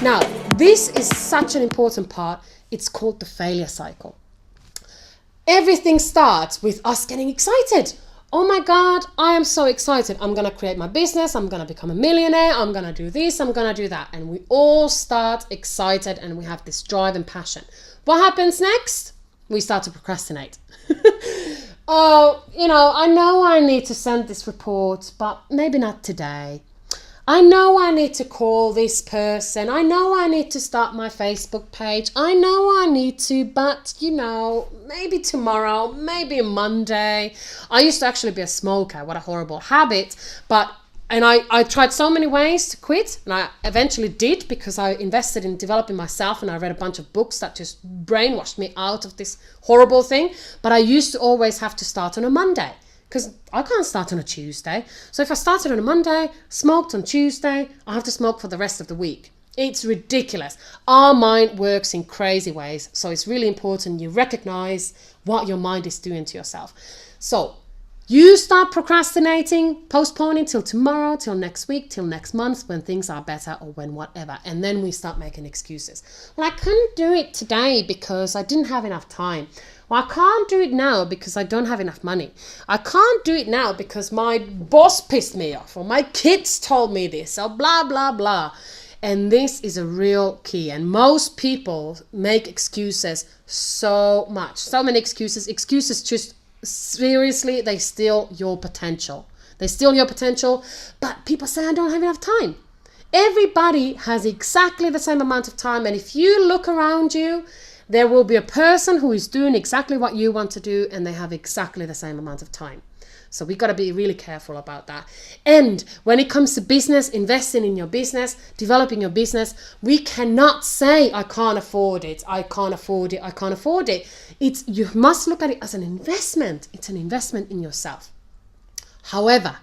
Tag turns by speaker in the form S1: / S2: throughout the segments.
S1: Now, this is such an important part. It's called the failure cycle. Everything starts with us getting excited. Oh my God, I am so excited. I'm going to create my business. I'm going to become a millionaire. I'm going to do this. I'm going to do that. And we all start excited and we have this drive and passion. What happens next? We start to procrastinate. Oh, I know I need to send this report, but maybe not today. I know I need to call this person. I know I need to start my Facebook page. I know I need to, but maybe tomorrow, maybe Monday. I used to actually be a smoker. What a horrible habit. And I tried so many ways to quit, and I eventually did because I invested in developing myself, and I read a bunch of books that just brainwashed me out of this horrible thing. But I used to always have to start on a Monday because I can't start on a Tuesday. So if I started on a Monday, smoked on Tuesday, I have to smoke for the rest of the week. It's ridiculous. Our mind works in crazy ways. So it's really important you recognize what your mind is doing to yourself. So you start procrastinating, postponing till tomorrow, till next week, till next month when things are better or when whatever. And then we start making excuses. Well, I couldn't do it today because I didn't have enough time. Well, I can't do it now because I don't have enough money. I can't do it now because my boss pissed me off or my kids told me this or blah, blah, blah. And this is a real key. And most people make excuses so much. So many excuses. Excuses just seriously, they steal your potential. They steal your potential, but people say, I don't have enough time. Everybody has exactly the same amount of time. And if you look around you, there will be a person who is doing exactly what you want to do, and they have exactly the same amount of time. So we got to be really careful about that. And when it comes to business, investing in your business, developing your business, we cannot say, I can't afford it. I can't afford it. I can't afford it. You must look at it as an investment. It's an investment in yourself. However,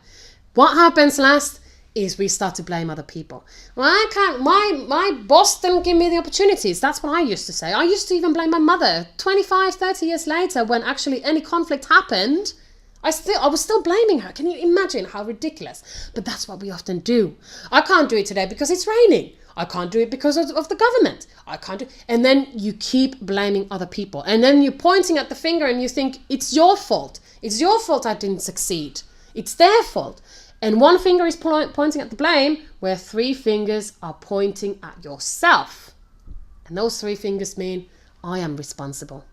S1: what happens last is we start to blame other people. Well, I can't, my boss didn't give me the opportunities. That's what I used to say. I used to even blame my mother 25, 30 years later when actually any conflict happened. I was still blaming her. Can you imagine how ridiculous? But that's what we often do. I can't do it today because it's raining. I can't do it because of the government. I can't do. And then you keep blaming other people. And then you're pointing at the finger and you think it's your fault. It's your fault I didn't succeed. It's their fault. And one finger is pointing at the blame, where 3 fingers are pointing at yourself. And those 3 fingers mean I am responsible.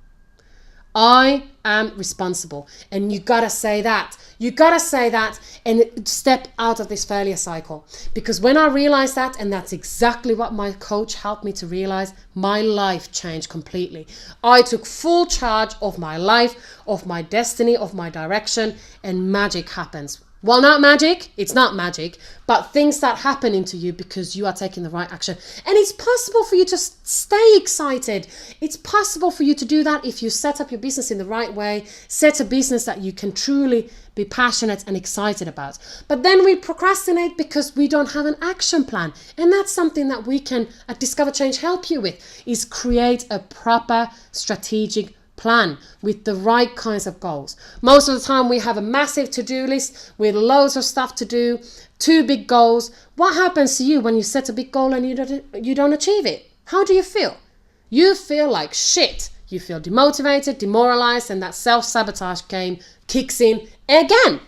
S1: I am responsible. And you gotta say that. You gotta say that and step out of this failure cycle. Because when I realized that, and that's exactly what my coach helped me to realize, my life changed completely. I took full charge of my life, of my destiny, of my direction, and magic happens. Well, not magic, it's not magic, but things that happen into you because you are taking the right action. And it's possible for you to stay excited. It's possible for you to do that if you set up your business in the right way, set a business that you can truly be passionate and excited about. But then we procrastinate because we don't have an action plan. And that's something that we can, at Discover Change, help you with, is create a proper strategic plan with the right kinds of goals. Most of the time we have a massive to-do list with loads of stuff to do, 2 big goals. What happens to you when you set a big goal and you don't achieve it? How do you feel? You feel like shit. You feel demotivated, demoralized, and that self-sabotage game kicks in again.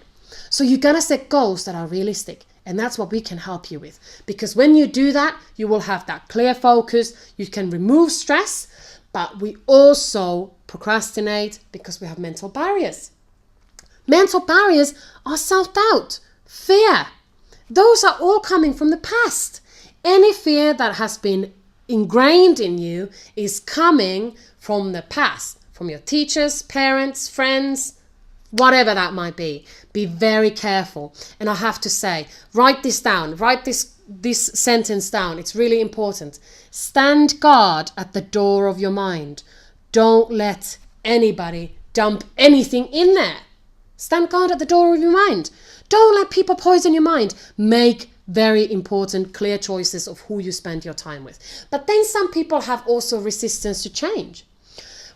S1: So you're gonna set goals that are realistic. And that's what we can help you with. Because when you do that, you will have that clear focus. You can remove stress, but we also procrastinate because we have mental barriers. Mental barriers are self-doubt, fear. Those are all coming from the past. Any fear that has been ingrained in you is coming from the past, from your teachers, parents, friends, whatever that might be. Be very careful. And I have to say, write this down, write this sentence down. It's really important. Stand guard at the door of your mind. Don't let anybody dump anything in there. Stand guard at the door of your mind. Don't let people poison your mind. Make very important, clear choices of who you spend your time with. But then some people have also resistance to change.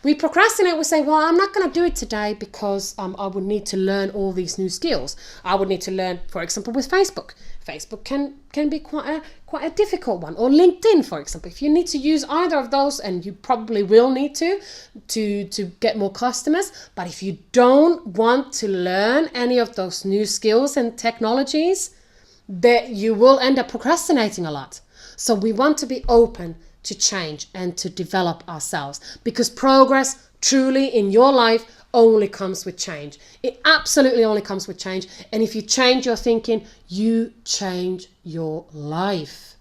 S1: We procrastinate, we say, well, I'm not going to do it today because I would need to learn all these new skills. I would need to learn, for example, with Facebook. Facebook can be quite a difficult one. Or LinkedIn, for example. If you need to use either of those, and you probably will need to get more customers, but if you don't want to learn any of those new skills and technologies, that you will end up procrastinating a lot. So we want to be open to change and to develop ourselves, because progress truly in your life only comes with change. It absolutely only comes with change. And if you change your thinking, you change your life.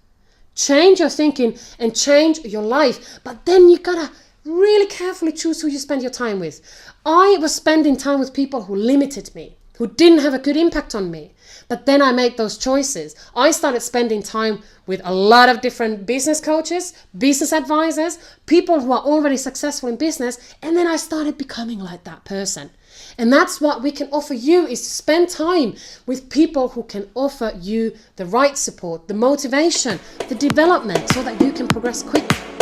S1: Change your thinking and change your life. But then you gotta really carefully choose who you spend your time with. I was spending time with people who limited me, who didn't have a good impact on me. But then I made those choices. I started spending time with a lot of different business coaches, business advisors, people who are already successful in business. And then I started becoming like that person. And that's what we can offer you, is to spend time with people who can offer you the right support, the motivation, the development, so that you can progress quickly.